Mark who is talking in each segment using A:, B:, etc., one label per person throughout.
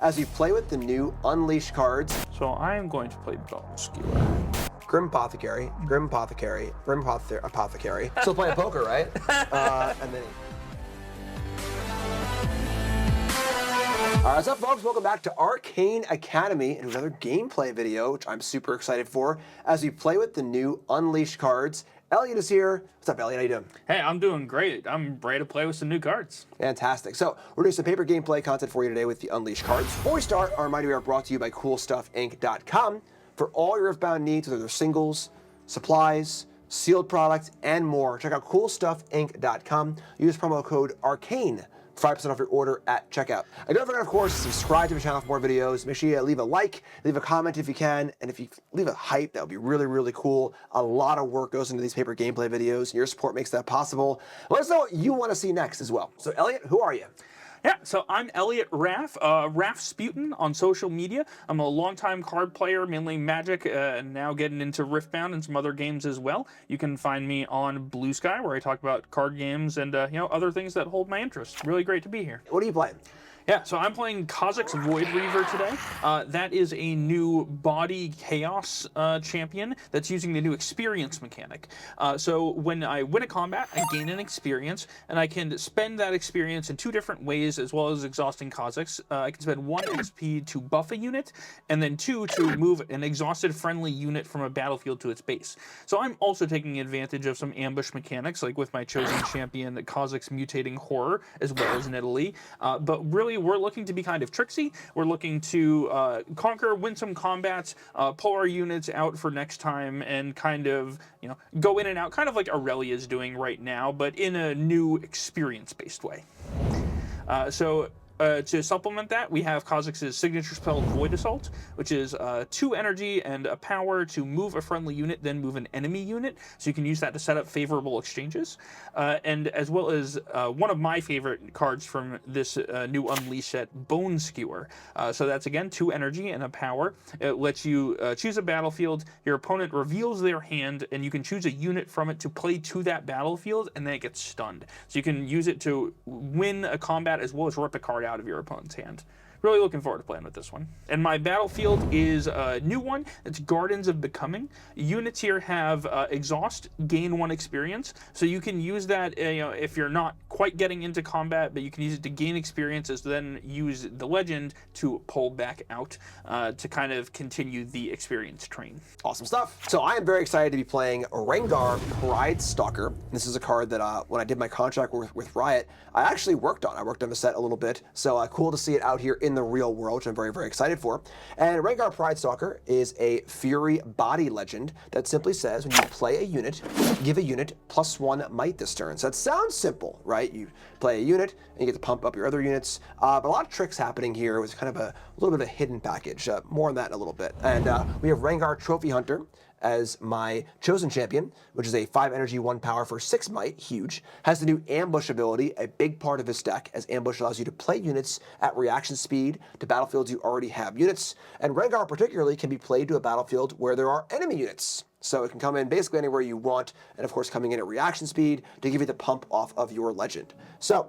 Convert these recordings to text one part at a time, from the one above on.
A: as we play with the new Unleashed cards.
B: So I am going to play Bone Skewer.
A: Grim Apothecary, Grim Apothecary, Grim Apothecary. Still playing poker, right? And then... All right, what's up, folks? Welcome back to Arcane Academy and another gameplay video, which I'm super excited for, as we play with the new Unleashed cards. Elliot is here. What's up, Elliot? How you doing?
B: Hey, I'm doing great. I'm ready to play with some new cards.
A: Fantastic. So we're doing some paper gameplay content for you today with the Unleashed cards. Before we start, our reminder, we are brought to you by CoolStuffInc.com for all your Riftbound needs, whether they're singles, supplies, sealed products, and more. Check out CoolStuffInc.com. Use promo code ARCANE. 5% off your order at checkout. And don't forget, of course, subscribe to the channel for more videos. Make sure you leave a like, leave a comment if you can, and if you leave a hype, that would be really, really cool. A lot of work goes into these paper gameplay videos, and your support makes that possible. Let us know what you want to see next as well. So, Elliot, who are you?
B: Yeah, so I'm Elliot Raff, Sputin on social media. I'm a longtime card player, mainly Magic, and now getting into Riftbound and some other games as well. You can find me on Blue Sky, where I talk about card games and other things that hold my interest. Really great to be here.
A: What are you playing?
B: Yeah, so I'm playing Kha'zix Void Reaver today. That is a new body chaos champion that's using the new experience mechanic. So when I win a combat, I gain an experience, and I can spend that experience in two different ways, as well as exhausting Kha'zix. I can spend 1 XP to buff a unit, and then 2 to move an exhausted friendly unit from a battlefield to its base. So I'm also taking advantage of some ambush mechanics, like with my chosen champion, Kha'zix Mutating Horror, as well as Nidalee. But really, we're looking to be kind of tricksy. We're looking to conquer, win some combats, pull our units out for next time, and kind of, go in and out, kind of like Aurelia is doing right now, but in a new experience-based way. To supplement that, we have Kha'zix's signature spell, Void Assault, which is 2 energy and a power to move a friendly unit, then move an enemy unit. So you can use that to set up favorable exchanges. And as well as one of my favorite cards from this new Unleashed set, Bone Skewer. So that's, again, 2 energy and a power. It lets you choose a battlefield, your opponent reveals their hand, and you can choose a unit from it to play to that battlefield, and then it gets stunned. So you can use it to win a combat as well as rip a card out of your opponent's hand. Really looking forward to playing with this one. And my battlefield is a new one. It's Gardens of Becoming. Units here have exhaust, gain 1 experience. So you can use that if you're not quite getting into combat, but you can use it to gain experiences, then use the legend to pull back out to kind of continue the experience train.
A: Awesome stuff. So I am very excited to be playing Rengar Pride Stalker. This is a card that when I did my contract with Riot, I actually worked on. I worked on the set a little bit. So cool to see it out here in the real world, which I'm very, very excited for. And Rengar Pride Stalker is a Fury body legend that simply says when you play a unit, give a unit +1 might this turn. So that sounds simple, right? You play a unit and you get to pump up your other units. But a lot of tricks happening here. It was kind of a little bit of a hidden package. More on that in a little bit. And we have Rengar Trophy Hunter as my chosen champion, which is a 5 energy, 1 power for 6 might, huge. Has the new ambush ability, a big part of his deck, as ambush allows you to play units at reaction speed to battlefields you already have units. And Rengar particularly can be played to a battlefield where there are enemy units. So it can come in basically anywhere you want, and of course coming in at reaction speed to give you the pump off of your legend. So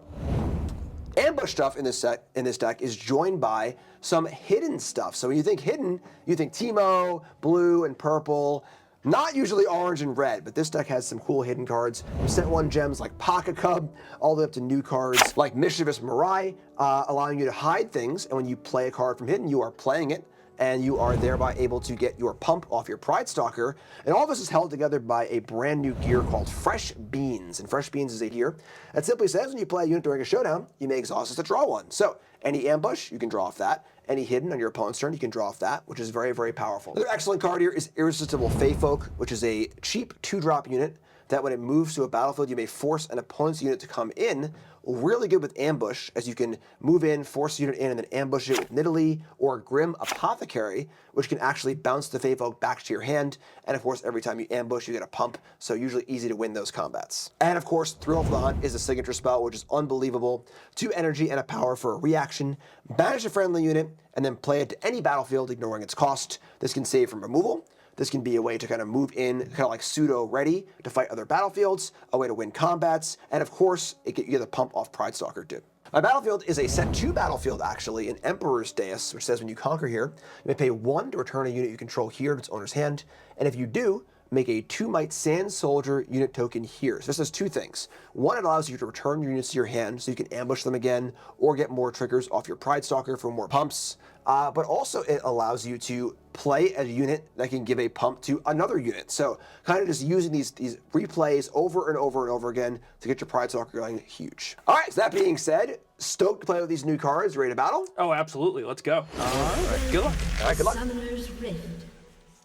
A: ambush stuff in this deck is joined by some hidden stuff. So when you think hidden, you think Teemo, blue, and purple. Not usually orange and red, but this deck has some cool hidden cards. Set 1 gems like Pocket Cub, all the way up to new cards like Mischievous Mirai, allowing you to hide things. And when you play a card from hidden, you are playing it, and you are thereby able to get your pump off your Pride Stalker. And all this is held together by a brand new gear called Fresh Beans. And Fresh Beans is a gear that simply says when you play a unit during a showdown, you may exhaust it to draw 1. So any ambush, you can draw off that. Any hidden on your opponent's turn, you can draw off that, which is very, very powerful. Another excellent card here is Irresistible Feyfolk, which is a cheap 2-drop unit that when it moves to a battlefield, you may force an opponent's unit to come in. Really good with ambush, as you can move in, force a unit in, and then ambush it with Nidalee or Grim Apothecary, which can actually bounce the Feyfolk back to your hand. And of course, every time you ambush, you get a pump, so usually easy to win those combats. And of course, Thrill for the Hunt is a signature spell, which is unbelievable. 2 energy and a power for a reaction. Banish a friendly unit, and then play it to any battlefield, ignoring its cost. This can save from removal. This can be a way to kind of move in, kind of like pseudo-ready to fight other battlefields, a way to win combats, and of course, you get the pump off Pride Stalker too. My battlefield is a set 2 battlefield, actually, an Emperor's Dais, which says when you conquer here, you may pay 1 to return a unit you control here to its owner's hand, and if you do, make a 2 might Sand Soldier unit token here. So this does 2 things. One, it allows you to return your units to your hand so you can ambush them again or get more triggers off your Pride Stalker for more pumps. But also it allows you to play a unit that can give a pump to another unit. So kind of just using these replays over and over and over again to get your Pride Stalker going, huge. All right, so that being said, stoked to play with these new cards. Ready to battle?
B: Oh, absolutely. Let's go. All right, good luck.
A: All right, good luck.
C: Summoner's Rift.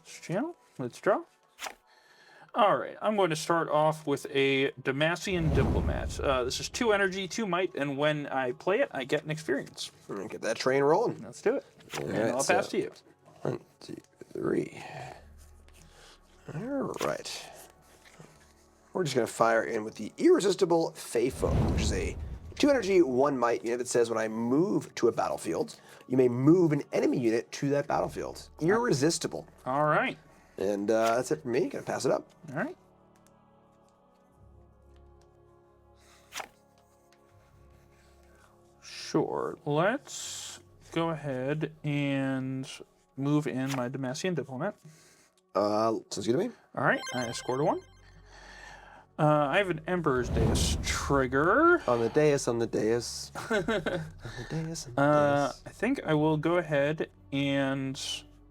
B: Channel. Let's draw. All right, I'm going to start off with a Demacian Diplomat. This is 2 energy, 2 might, and when I play it, I get an experience.
A: Get that train rolling.
B: Let's do it.
A: All
B: And
A: right,
B: I'll pass to you.
A: 1, 2, 3. All right. We're just going to fire in with the Irresistible Feyfolk, which is a 2 energy, 1 might unit that says when I move to a battlefield, you may move an enemy unit to that battlefield. Irresistible.
B: All right.
A: And that's it for me. Gonna pass it up.
B: All right. Sure. Let's go ahead and move in my Demacian Diplomat.
A: Sounds good to me.
B: All right. I scored a 1. I have an Emperor's Dais trigger.
A: On the dais, on the dais. On the dais, on the dais.
B: I think I will go ahead and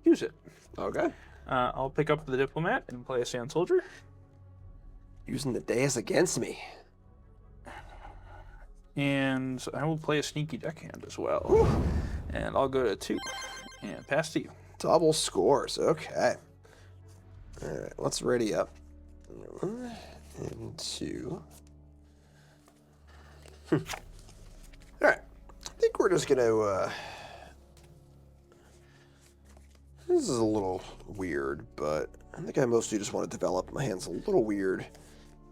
B: use it.
A: Okay.
B: I'll pick up the Diplomat and play a Sand Soldier.
A: Using the dais against me.
B: And I will play a Sneaky Deckhand as well.
A: Whew.
B: And I'll go to 2 and pass to you.
A: Double scores. Okay. All right. Let's ready up. 1 and 2. All right. I think we're just gonna. This is a little weird, but I think I mostly just want to develop. My hand's a little weird.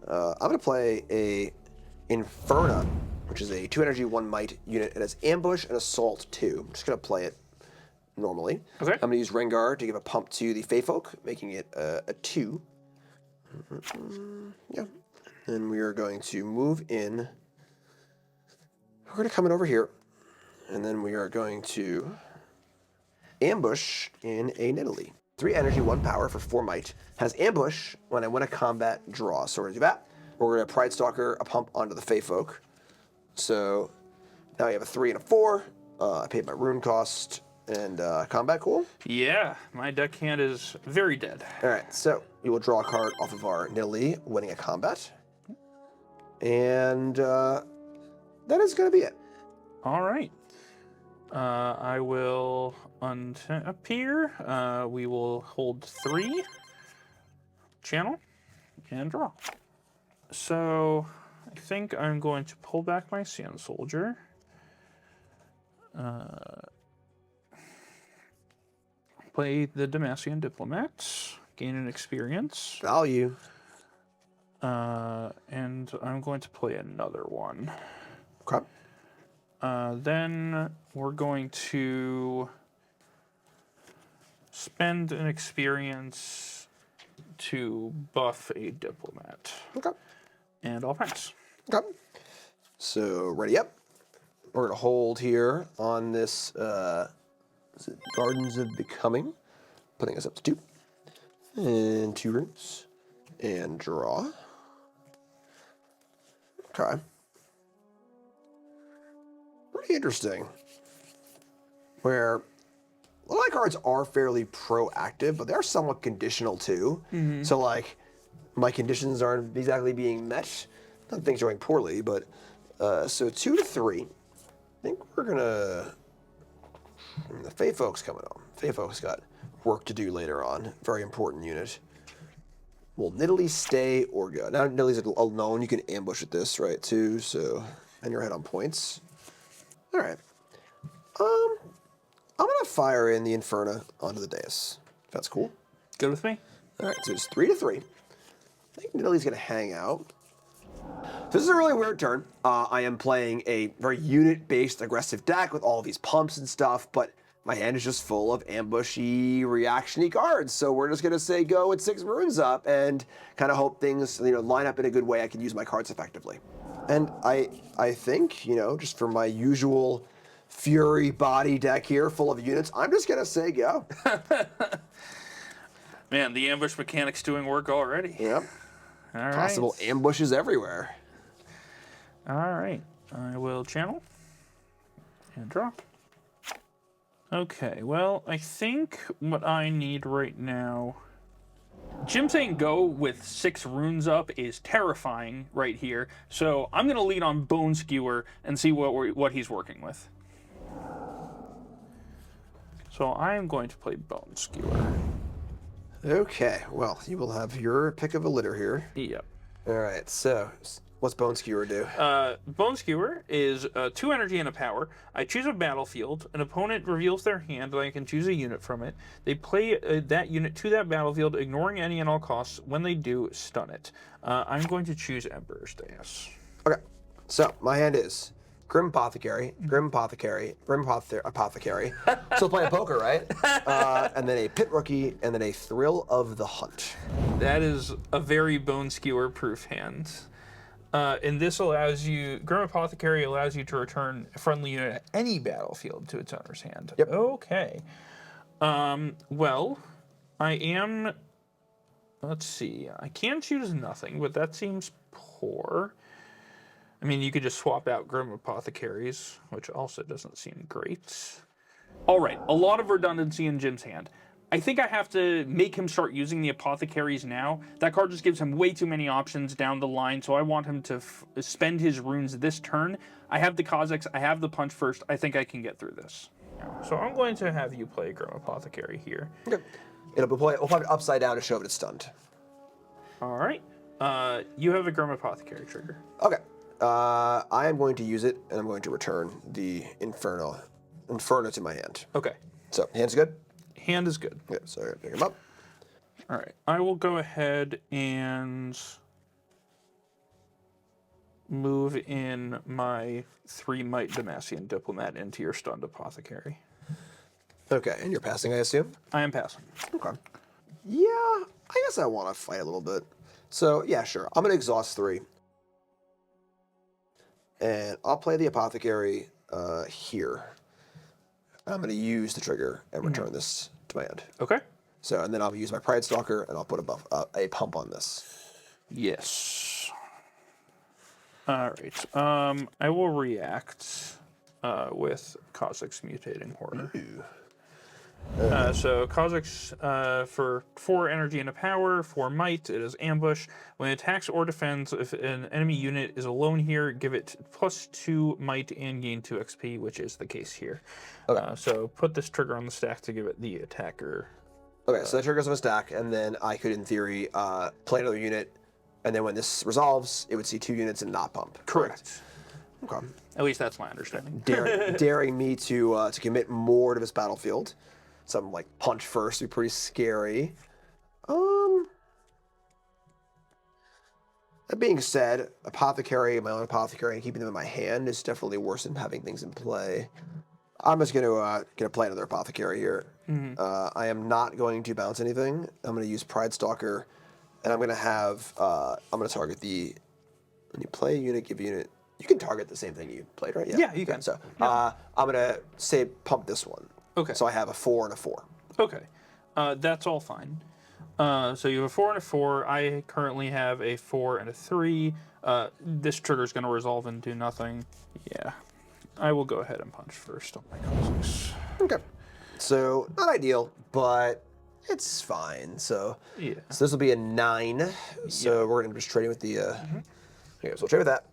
A: I'm going to play a Inferna, which is a 2 energy, 1 might unit. It has Ambush and Assault 2. I'm just going to play it normally.
B: Okay.
A: I'm going to use Rengar to give a pump to the Feyfolk, making it a 2. Yeah. And we are going to move in. We're going to come in over here, and then we are going to ambush in a Nidalee. 3 energy, 1 power for 4 might. Has ambush when I win a combat draw. So we're going to do that. We're going to Pride Stalker a pump onto the Feyfolk. So now I have a 3 and a 4. I paid my rune cost and combat cool.
B: Yeah, my Deckhand is very dead.
A: All right, so we will draw a card off of our Nidalee, winning a combat. And that is going to be it.
B: All right. I will untap here. We will hold 3, channel, and draw. So I think I'm going to pull back my Sand Soldier. Play the Demacian Diplomat, gain an experience.
A: Value.
B: And I'm going to play another one.
A: Okay.
B: Then we're going to spend an experience to buff a Diplomat.
A: Okay.
B: And I'll pass.
A: Okay. So ready up. We're going to hold here on this is it Gardens of Becoming, putting us up to 2. And 2 runes. And draw. Okay. Pretty interesting. Where a lot of my cards are fairly proactive, but they are somewhat conditional too. So like, my conditions aren't exactly being met. Not that things are going poorly, but so 2 to 3. I think we're gonna. The Feyfolk's coming on. Feyfolk's got work to do later on. Very important unit. Will Nidalee stay or go? Now Nidalee's alone. You can ambush at this, right, too. So, and you're ahead on points. All right. I'm gonna fire in the Inferna onto the dais. If that's cool.
B: Good with me?
A: All right, so it's 3 to 3. I think Nidalee's gonna hang out. This is a really weird turn. I am playing a very unit-based aggressive deck with all of these pumps and stuff, but my hand is just full of ambushy, reactiony cards. So we're just gonna say go with 6 runes up and kind of hope things line up in a good way. I can use my cards effectively. And I think just for my usual Fury body deck here, full of units, I'm just gonna say go.
B: Man, the ambush mechanic's doing work already.
A: Yep.
B: All right.
A: Possible ambushes everywhere.
B: All right. I will channel and draw. Okay, well, I think what I need right now... Jim saying go with 6 runes up is terrifying right here, so I'm going to lead on Bone Skewer and see what he's working with. So I am going to play Bone Skewer.
A: Okay, well, you will have your pick of a litter here.
B: Yep.
A: All right, so what's Bone Skewer do?
B: Bone Skewer is 2 energy and a power. I choose a battlefield. An opponent reveals their hand, and I can choose a unit from it. They play that unit to that battlefield, ignoring any and all costs. When they do, stun it. I'm going to choose Emperor's Deus.
A: Okay, so my hand is Grim Apothecary, Grim Apothecary, Grim Apothecary. Still playing poker, right? And then a Pit Rookie, and then a Thrill of the Hunt.
B: That is a very Bone Skewer proof hand. And this allows you, Grim Apothecary allows you to return a friendly unit at any battlefield to its owner's hand.
A: Yep.
B: Okay. Well, I am, let's see, I can choose nothing, but that seems poor. I mean, you could just swap out Grim Apothecaries, which also doesn't seem great. All right, a lot of redundancy in Jim's hand. I think I have to make him start using the Apothecaries now. That card just gives him way too many options down the line, so I want him to spend his runes this turn. I have the Kha'zix, I have the Punch first. I think I can get through this. So I'm going to have you play Grim Apothecary here.
A: Okay. We'll play it upside down to show that it's stunned.
B: All right. You have a Grim Apothecary trigger.
A: Okay. I am going to use it, and I'm going to return the Inferno to my hand.
B: Okay.
A: So, hand's good?
B: Hand is good.
A: Yeah, so I'm going to pick him up.
B: All right. I will go ahead and move in my 3 Might Demacian Diplomat into your stunned Apothecary.
A: Okay, and you're passing, I assume?
B: I am passing.
A: Okay. Yeah, I guess I want to fight a little bit. So, yeah, sure. I'm going to exhaust 3. And I'll play the Apothecary here. I'm going to use the trigger and return this to my hand.
B: Okay.
A: So, and then I'll use my Pride Stalker, and I'll put a pump on this.
B: Yes. All right. I will react with Kha'zix Mutating Horror. So Kha'zix for 4 energy and a power, 4 might, it is ambush. When it attacks or defends, if an enemy unit is alone here, give it +2 might and gain 2 XP, which is the case here. Okay. So put this trigger on the stack to give it the attacker.
A: Okay, so that triggers on a stack, and then I could, in theory, play another unit, and then when this resolves, it would see 2 units and not pump.
B: Correct.
A: Okay.
B: At least that's my understanding.
A: Daring me to commit more to this battlefield. Something like punch first would be pretty scary. That being said, Apothecary, my own Apothecary, and keeping them in my hand is definitely worse than having things in play. I'm just gonna play another Apothecary here. I am not going to bounce anything. I'm gonna use Pride Stalker, and I'm gonna target the. When you play a unit, give a unit. You can target the same thing you played, right?
B: Yeah, you can.
A: So I'm gonna say pump this one.
B: Okay.
A: So I have a 4 and a 4.
B: Okay. That's all fine. So you have a 4 and a 4. I currently have a 4 and a 3. This trigger is going to resolve and do nothing. Yeah. I will go ahead and punch first on my Kha'zix.
A: Okay. So, not ideal, but it's fine. So,
B: yeah.
A: So this will be a 9. So we're going to just trade with the... Okay, so we'll trade with that.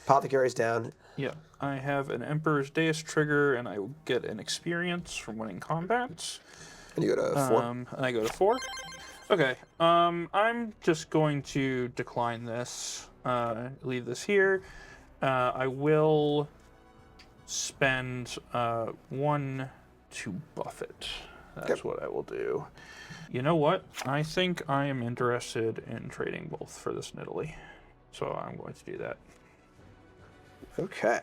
A: Apothecary's down.
B: Yeah. I have an Emperor's Deus trigger, and I will get an experience from winning combat.
A: And you go to 4.
B: And I go to 4. Okay. I'm just going to decline this. Leave this here. I will spend 1 to buff it. That's what I will do. You know what? I think I am interested in trading both for this Nidalee. So I'm going to do that.
A: Okay.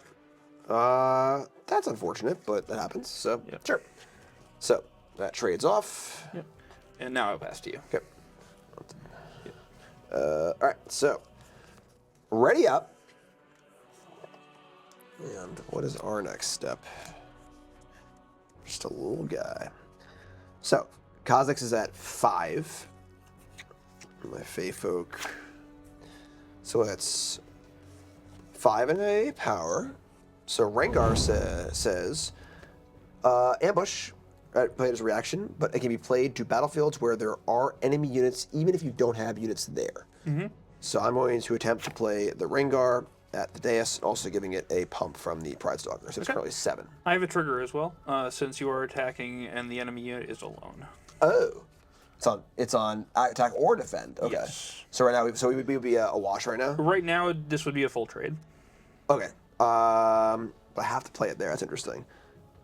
A: That's unfortunate, but that happens. So, sure. So that trades off.
B: Yep. And now I'll pass to you.
A: Okay. All right, so ready up. And what is our next step? Just a little guy. So Kha'zix is at 5. My Fey Folk. So it's 5 and a power. So Rengar says, ambush. Played as a reaction, but it can be played to battlefields where there are enemy units, even if you don't have units there. So I'm going to attempt to play the Rengar at the dais, also giving it a pump from the Pride Stalker. So it's currently 7.
B: I have a trigger as well, since you are attacking and the enemy unit is alone.
A: Oh, it's on attack or defend. Okay.
B: Yes.
A: So right now, we would be a wash right now.
B: Right now, this would be a full trade.
A: Okay. But I have to play it there. That's interesting.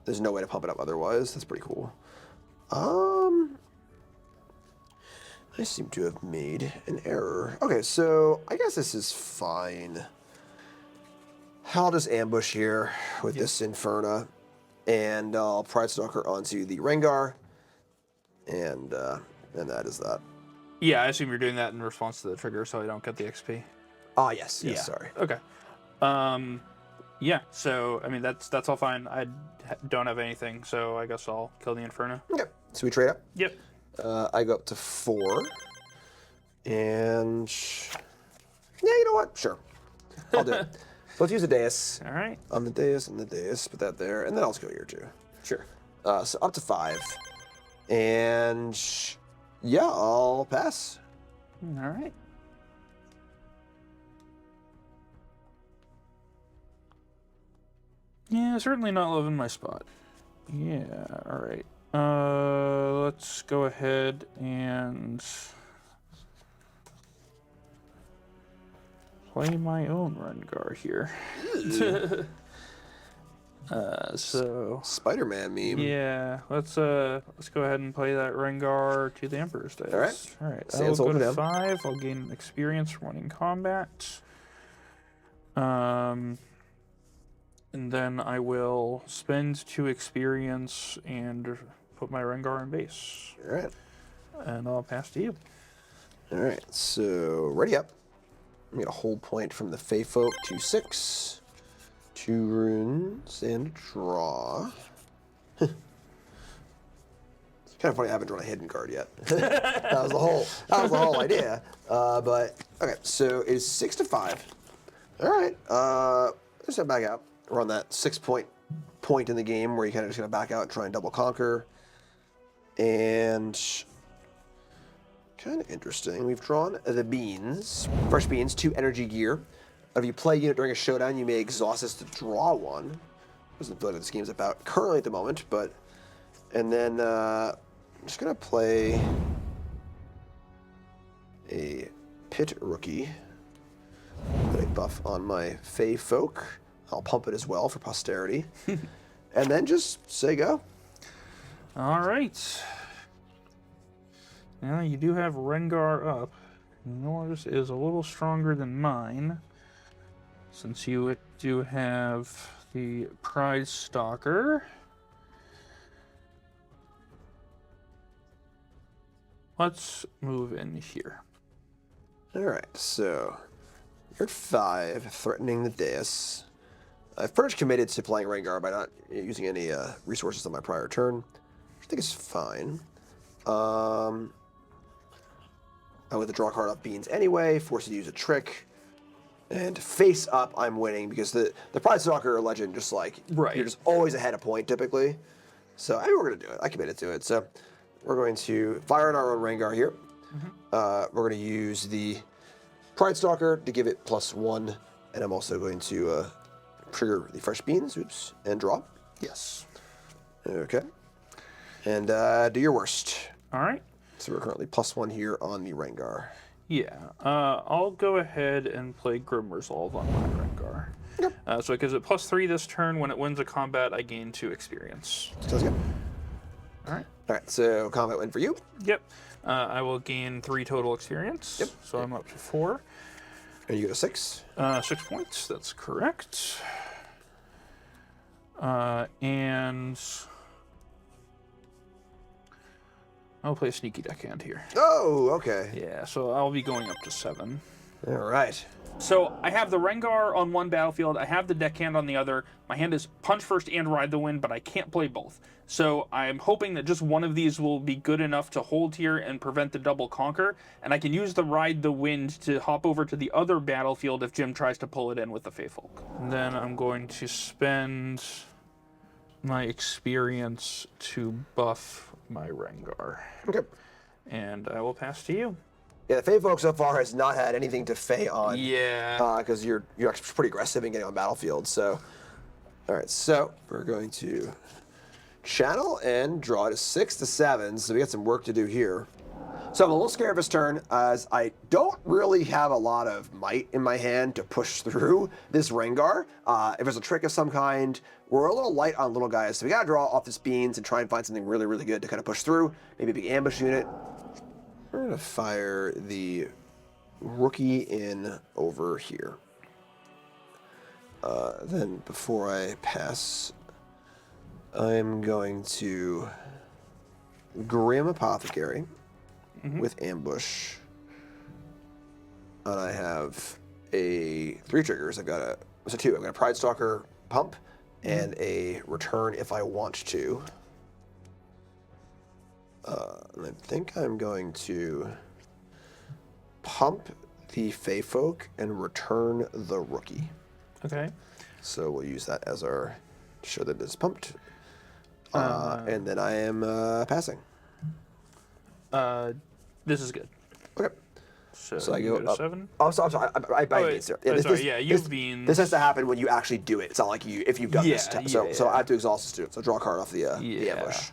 A: There's no way to pump it up otherwise. That's pretty cool. I seem to have made an error. Okay, so I guess this is fine. I'll just ambush here with this Inferna, and I'll Pride Stalker onto the Rengar, and that is that.
B: Yeah, I assume you're doing that in response to the trigger, so I don't get the XP.
A: Ah, yes, sorry.
B: Okay. Yeah. So I mean, that's all fine. I don't have anything, so I guess I'll kill the Inferno.
A: Okay, so we trade up.
B: Yep.
A: I go up to 4, and yeah, you know what? Sure, I'll do it. So let's use a dais.
B: All right.
A: On the dais, put that there, and then I'll just go here too.
B: Sure.
A: So up to 5, and yeah, I'll pass.
B: All right. Yeah, certainly not loving my spot. Yeah, all right. Let's go ahead and play my own Rengar here. So
A: Spider-Man meme.
B: yeah, let's go ahead and play that Rengar to the Emperor's Dice.
A: All right.
B: All right. I'll
A: Sans
B: go
A: hold
B: to
A: down.
B: 5. I'll gain experience for winning combat. And then I will spend 2 experience and put my Rengar in base.
A: All right.
B: And I'll pass to you.
A: All right. So ready up. I'm gonna hold point from the Fey Folk to 6. 2 runes and draw. It's kind of funny I haven't drawn a hidden card yet. that was the whole idea. But okay, so it is 6 to 5. All right. Let's head back out. We're on that 6-point in the game where you kind of just gonna back out and try and double conquer. And kind of interesting. We've drawn the beans. Fresh beans, 2 energy gear. If you play a unit during a showdown, you may exhaust this to draw 1. Doesn't feel like this game's about currently at the moment, but and then I'm just gonna play a Pit Rookie. Put a buff on my Fey Folk. I'll pump it as well for posterity. And then just say go.
B: All right. Now you do have Rengar up. Yours is a little stronger than mine, since you do have the Pride Stalker. Let's move in here.
A: All right, so you're at 5, threatening the dais. I've pretty much committed to playing Rengar by not using any resources on my prior turn, which I think is fine. I would draw a card off beans anyway, forced to use a trick. And face up, I'm winning because the Pride Stalker legend just like you're just always ahead of point typically. So I think we're gonna do it. I committed to it. So we're going to fire on our own Rengar here. We're gonna use the Pride Stalker to give it +1, and I'm also going to trigger the fresh beans. Oops, and draw.
B: Yes.
A: Okay. And do your worst.
B: All right.
A: So we're currently +1 here on the Rengar.
B: Yeah, I'll go ahead and play Grim Resolve on my Rengar.
A: Yep.
B: So it gives it +3 this turn. When it wins a combat, I gain 2 experience.
A: Sounds good.
B: All right.
A: All right, so combat win for you.
B: Yep. I will gain 3 total experience.
A: Yep.
B: So I'm up to 4.
A: And you go to 6.
B: 6 points, that's correct. And I'll play a sneaky deckhand here.
A: Oh, okay.
B: Yeah, so I'll be going up to 7.
A: All right.
B: So I have the Rengar on one battlefield, I have the deckhand on the other. My hand is punch first and ride the wind, but I can't play both. So I'm hoping that just one of these will be good enough to hold here and prevent the double conquer, and I can use the ride the wind to hop over to the other battlefield if Jim tries to pull it in with the Faithful. And then I'm going to spend my experience to buff my Rengar.
A: Okay.
B: And I will pass to you.
A: Yeah, the Fae folk so far has not had anything to Fae on.
B: Yeah.
A: Because you're actually pretty aggressive in getting on battlefield. So, all right. So we're going to channel and draw to 6 to 7. So we got some work to do here. So I'm a little scared of his turn, as I don't really have a lot of might in my hand to push through this Rengar. If there's a trick of some kind, we're a little light on little guys, so we gotta draw off this beans and try and find something really, really good to kind of push through. Maybe a big ambush unit. We're gonna fire the rookie in over here. Then before I pass, I'm going to Grim Apothecary. With ambush, and I have 3 triggers. I've got 2. I've got a Pride Stalker pump and a return if I want to. And I think I'm going to pump the Fae Folk and return the rookie.
B: Okay.
A: So we'll use that as our to show that it's pumped. And then I am passing.
B: This is good.
A: Okay.
B: So
A: I go
B: to
A: up.
B: 7.
A: Oh, so I'm sorry. I beans there.
B: You've beans.
A: This has to happen when you actually do it. It's not like if you've done this. So I have to exhaust the student. So draw a card off the ambush.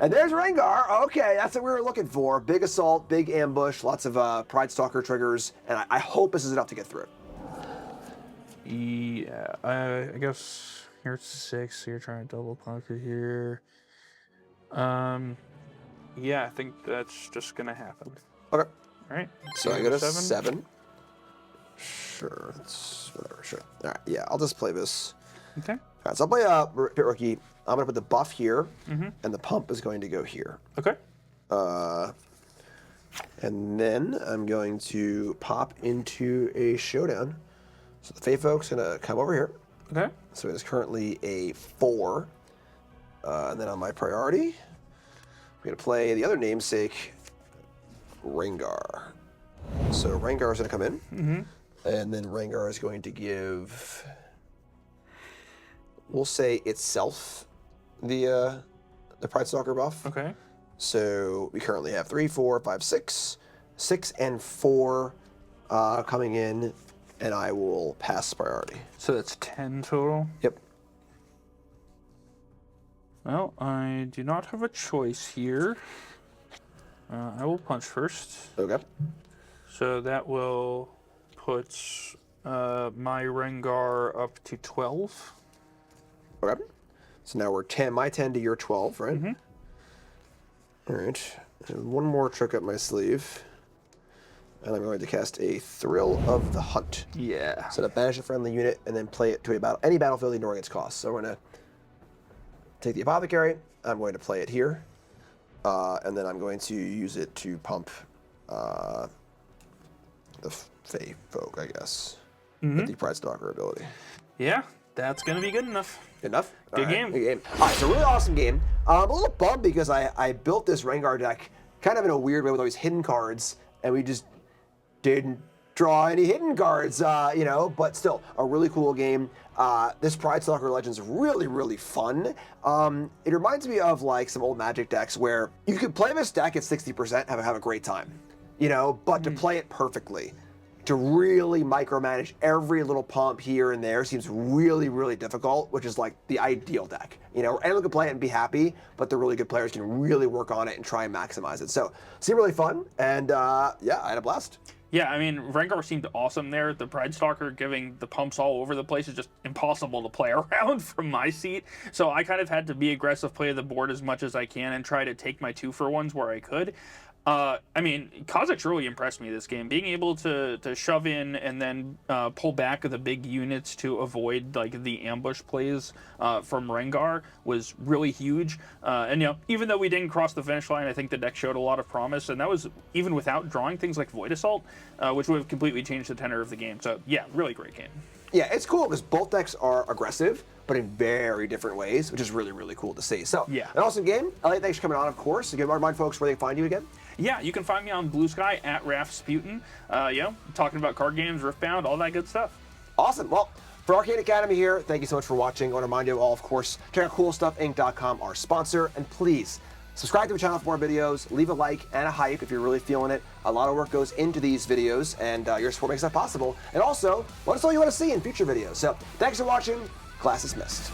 A: And there's Rengar. Okay, that's what we were looking for. Big assault, big ambush, lots of Pride Stalker triggers, and I hope this is enough to get through it.
B: Yeah, I guess here's 6. So you're trying to double pocket here. Yeah, I think that's just gonna happen.
A: Okay.
B: All right.
A: So I go to 7. Sure, it's whatever. Sure. All right. Yeah, I'll just play this.
B: Okay.
A: All right. So I'll play Pit Rookie. I'm gonna put the buff here, and the pump is going to go here.
B: Okay.
A: And then I'm going to pop into a showdown. So the Fae Folk's gonna come over here.
B: Okay.
A: So it's currently a 4. And then on my priority, I'm going to play the other namesake, Rengar. So Rengar is going to come in, and then Rengar is going to give, we'll say itself, the Pride Stalker buff.
B: Okay.
A: So we currently have 3, 4, 5, 6, 6 and 4 coming in, and I will pass priority.
B: So that's 10 total.
A: Yep.
B: Well, I do not have a choice here. I will punch first.
A: Okay.
B: So that will put my Rengar up to 12.
A: Okay. So now we're 10, my 10 to your 12, right? All right. And one more trick up my sleeve. And I'm going to cast a Thrill of the Hunt.
B: Yeah.
A: So to banish a friendly unit and then play it to any battlefield ignoring its cost. So we're going to take the Apothecary. I'm going to play it here. And then I'm going to use it to pump the Fae Folk, I guess. With the Pride Stalker ability.
B: Yeah, that's going to be good enough.
A: Good enough?
B: Good game.
A: Good game. All right, so really awesome game. I'm a little bummed because I built this Rengar deck kind of in a weird way with all these hidden cards, and we just didn't draw any hidden cards, but still, a really cool game. This Pride Stalker Legends is really, really fun. It reminds me of like some old Magic decks where you could play this deck at 60%, have a great time, but to play it perfectly, to really micromanage every little pump here and there seems really, really difficult, which is like the ideal deck. Anyone can play it and be happy, but the really good players can really work on it and try and maximize it. So, seemed really fun, and yeah, I had a blast.
B: Yeah, I mean, Rengar seemed awesome there. The Pride Stalker giving the pumps all over the place is just impossible to play around from my seat. So I kind of had to be aggressive, play the board as much as I can, and try to take my 2-for-1s where I could. I mean, Kha'Zix really impressed me this game. Being able to shove in and then pull back the big units to avoid like the ambush plays from Rengar was really huge. And you know, even though we didn't cross the finish line, I think the deck showed a lot of promise, and that was even without drawing things like Void Assault, which would have completely changed the tenor of the game. So yeah, really great game.
A: Yeah, it's cool because both decks are aggressive, but in very different ways, which is really, really cool to see. So,
B: yeah,
A: an awesome game. Elliot, thanks for coming on, of course. Again, remind folks where they can find you again.
B: Yeah, you can find me on Blue Sky at Rasputin. You know, talking about card games, Riftbound, all that good stuff.
A: Awesome. Well, for Arcane Academy here, thank you so much for watching. I want to remind you all, of course, check out CoolStuffInc.com, our sponsor, and please subscribe to the channel for more videos. Leave a like and a hype if you're really feeling it. A lot of work goes into these videos, and your support makes that possible. And also, let us know what you want to see in future videos. So, thanks for watching. Class dismissed.